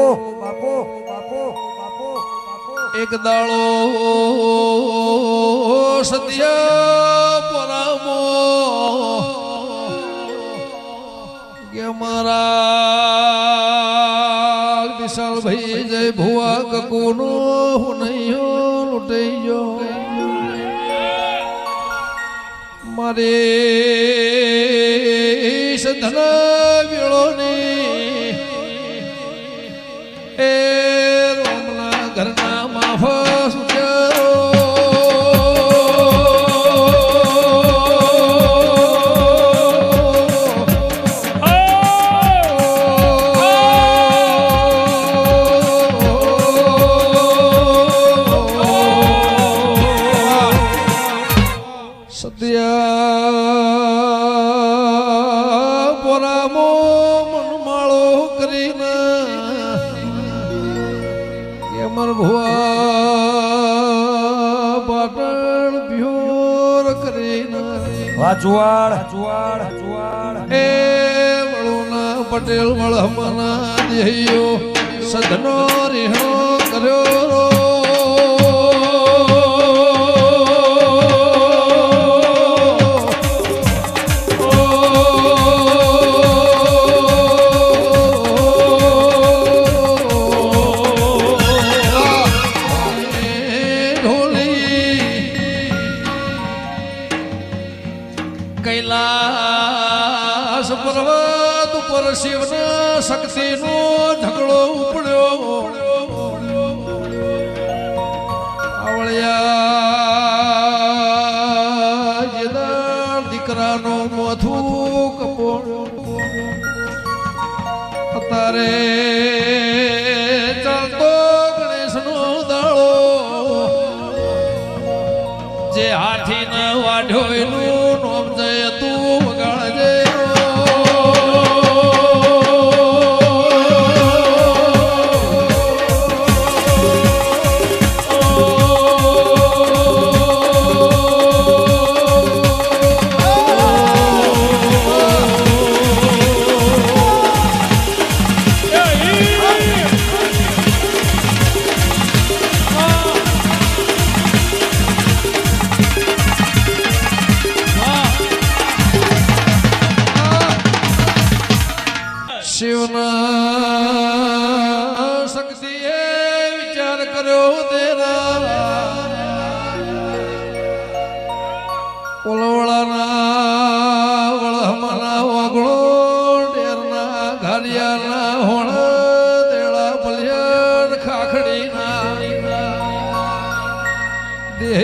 બાપો બાપો બાપો એક દાળો સત્ય પરામો કે મારા વિશાલ ભાઈ જય ભુવા કકુનો હું નહીં લૂંટાઈ ગયો મારે સધના વેળોની એ રોમના ઘરના માફા સુચારો એ વળુના પટેલ વળમના દેયો સદનો રીહણો કર્યો કૈલાસ પર્વત ઉપર શિવના શક્તિનો ઢગલો ઉપડ્યો આવળ્યા જેદાર દીકરાનો મોથું કપોળ્યો અત્યારે ચાલતો ગણેશનો દાળો જે હાથી ન વાઢ્યો એનું નોમ જય તું વગાડજે શિવના શક્તિએ વિચાર કર્યો તેરા ઓલવળાના વળહમાના વાગણો ડેરના ઘારિયાના હોણા દેળા ભલિયાર ખાખડીના દેહ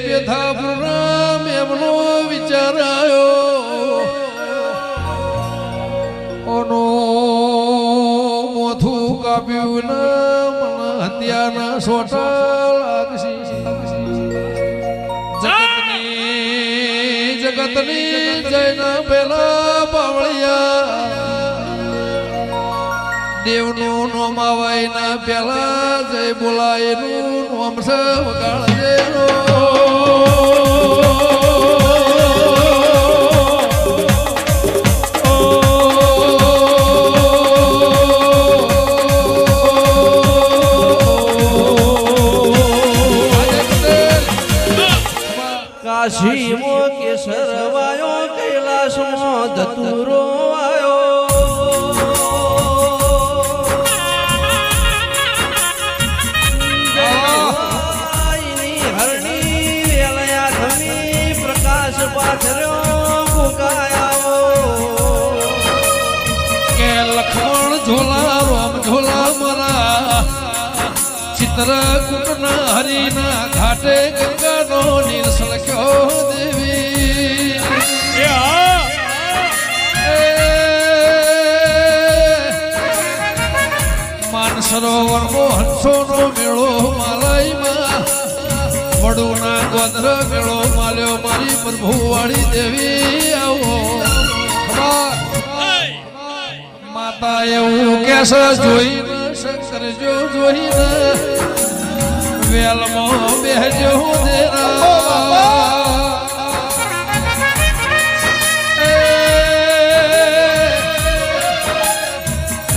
બેથા પૂર્ણ એમનો વિચાર આવ્યો ઓનો મોથું કાપ્યું ને મને હત્યાના સોટા લાગશી જગતની જયના પેલા બાવળિયા દેવનું નોમ આવાયના પેલા જય બોલાયનું નોમ છે વગાડજે કાશીમો કેસર વાયો કૈલાસમાં ધતુરો વાયો હરણી વેલયા ધમી પ્રકાશ પાથર્યો ગુગાયા કે લખમણ ઝોલા રોમ ઝોલા મારા ચિત્રકૂટના હરિના ઘાટે ગંગાનો નિરસલ ક્યો દેવી માનસરોવરનો હંસોનો મેળો માલયમાં વડુના ગોત્ર મેળો માલ્યો મારી પ્રભુવાળી દેવી આવો માતા એવું કેસે જોઈને શંકર જો જોઈને વેલમાં બેહજો દેરા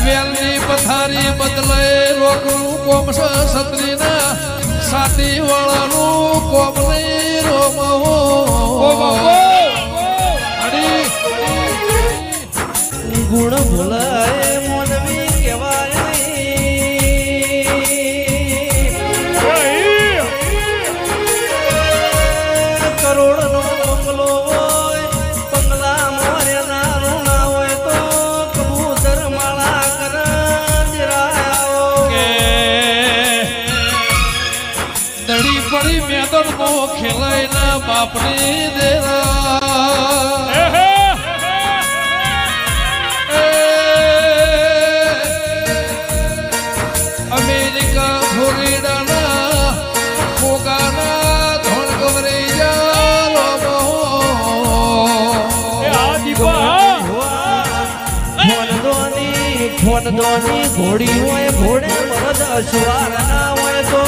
વેલની પથારી બદલે રોકનું કોમ છે સત્રીના સાતી વાળાનું કોમ નહીં રોમહો ગુણ ભૂલાય મોનવી કહેવાય કરોડનો બંગલો હોય બંગલા મોરે ના રૂણા હોય તો કબૂતર માળા કરાયા દડી પડી મેદન નો ખેલાય ના બાપની દેરા અમેરિકા ફ્લોરિડાના કોગાના ધોણ ગવરી ફોનદોની ઘોડી હોય ઘોડે મરદ અસવાર ના હોય તો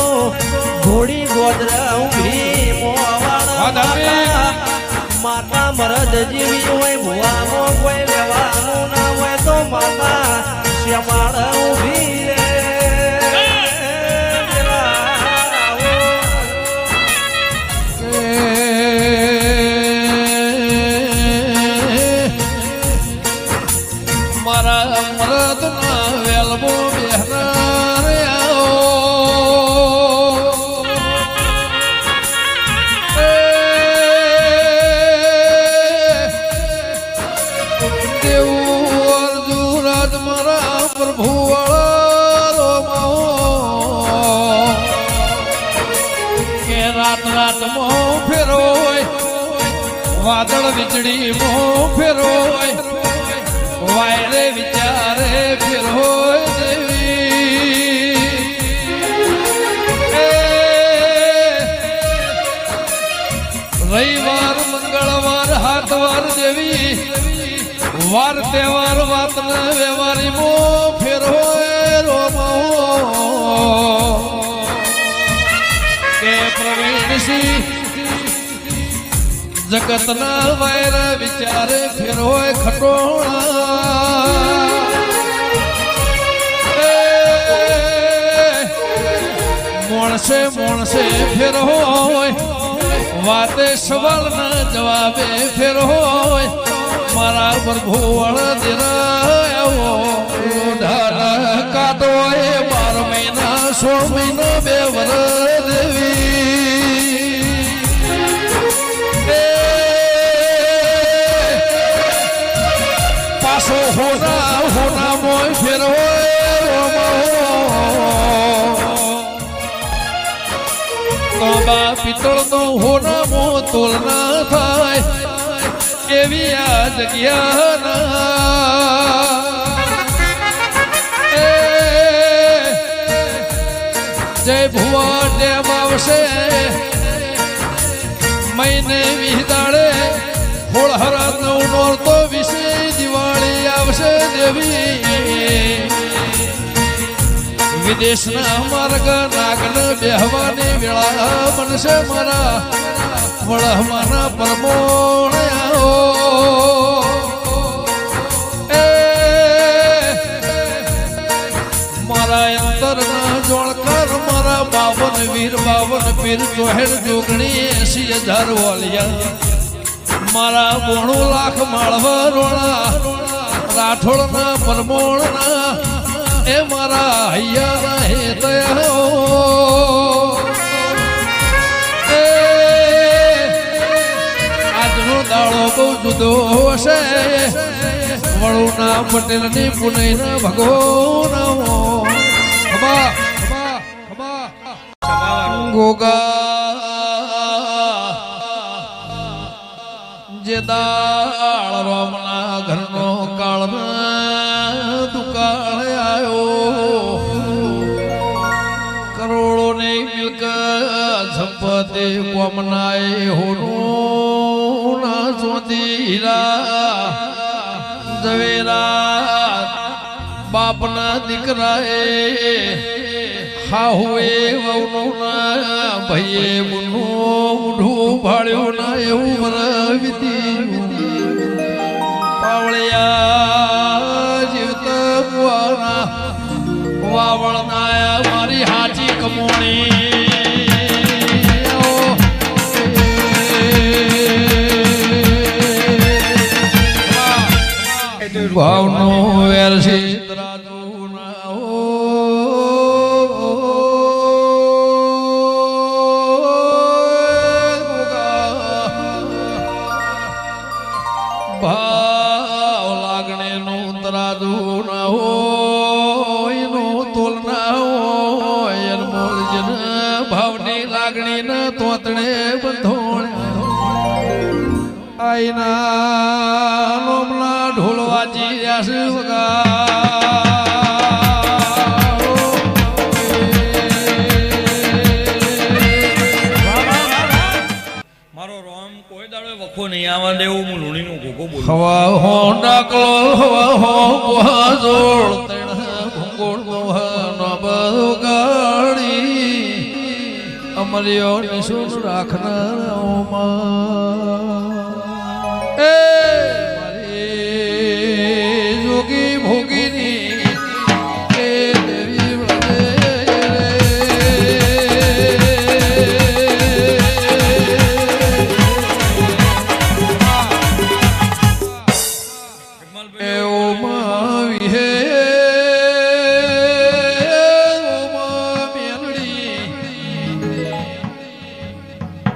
ઘોડી ગોદરા ઊંઘી મોવાળા માતા મરદ જેવી હોય ભુવામાં કોઈ લેવાનું ના હોય તો માતા શ્યામાળ ઊભી રે મારા મરદના વેલબો બેહના રે દેવું અર્જુરાજ મારા પ્રભુ કે રાત રાત મોં ફેરોય વાદળ વીજળી મોં ફેરોય વાયરે વિચારે ફિર હોય દેવી રવિવાર મંગળવાર હાથવાર દેવી વાર તહેવાર વાત ને વ્યવહારી મો ફેર હોય રોમો કે પ્રવીણસિંહ જગતના વાયર વિચારે ફેર હોય ખટોળા મોણસે મોણસે ફેર હોય વાતે સવાલ ના જવાબે ફેર હોય મારા પ્રભુ વળદિરાયો કાતો એ 12 મહિના 16 મહિનો 2 વર દેવી પાસો હોના હોના મોય ફેર હોય તોબા પિત્તળ નો હોના મો તોલ ના થાય એવી આ જગ્યા જય ભુવા ડેમ આવશે મહિને વિહદાડે હોળ હરા 9 નોરતો વિશે દિવાળી આવશે દેવી વિદેશના માર્ગ નાગન બેહવાની વેળા બનશે મારા વળહમાના પરમોણ મારા અંતરના જોણકાર મારા 52 વીર 52 પીર ચોહેડ જોગણી 80,000 વાલિયા મારા 92 લાખ માળવા રોણા રાઠોડના પરમોણના એ મારા હૈયા હે તયા આજનો દાડો બહુ જુદો હશે વળુના પટેલની પુનઈના ભગવાનનો ગોગા જે દાળ રોમના ઘરનો કાળ દુકાળ આવ્યો કરોડોની મિલકત સંપત્તિ કોમનાય હોનું ના સોધીરા ઝવેરા બાપના દીકરાએ હાહુએ વહુનું ના ભાઈએ મૂઢું ભાળ્યું ના એવું વરવીતી પાવળિયા જીવતા મુવાના વાવળના મારી હાચી કમોણી ભાવનો વેરસી તરાજુ ના ભાવ લાગણી નું તરાજુ ના હોય નું તોલ ના હોય મોલજન ભાવની લાગણી ના તોતણે બંધોણ આઈના લોમલા ઢોલ વાજી રહ્યા છે મારો રોમ કોઈ દાડો વખો નહીં આવવા દેવું હું લુણીનું ઘોઘો બોલું હવા હો ડાકલો હવા હો જોડ તણ ભૂંગોળ મોહનો બગાડી અમર્યો નિશુન રાખનાર એ મારી જોગી ભોગીની એ દેવી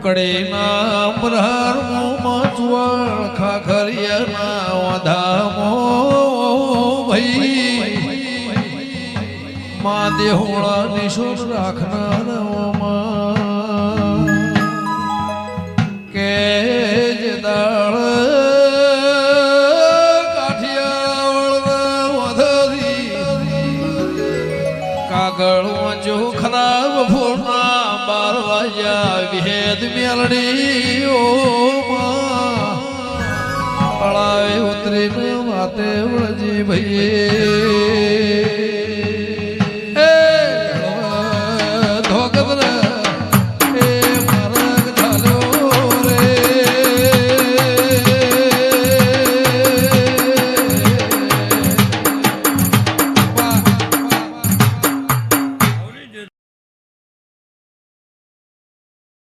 કડેના બ્રહર મોચવળ ખાખરિયાના વધામો ભઈ મા દેહોળા નિશુન રાખનાર કે જે દાળ કાઠિયાવાળના વધારી કાગળ વાંચો ખરાબ ફોરના 12 વાગ્યા વિહેદ મેલડી ઓ તળાવે ઉતરીને માતે વળજી ભઈએ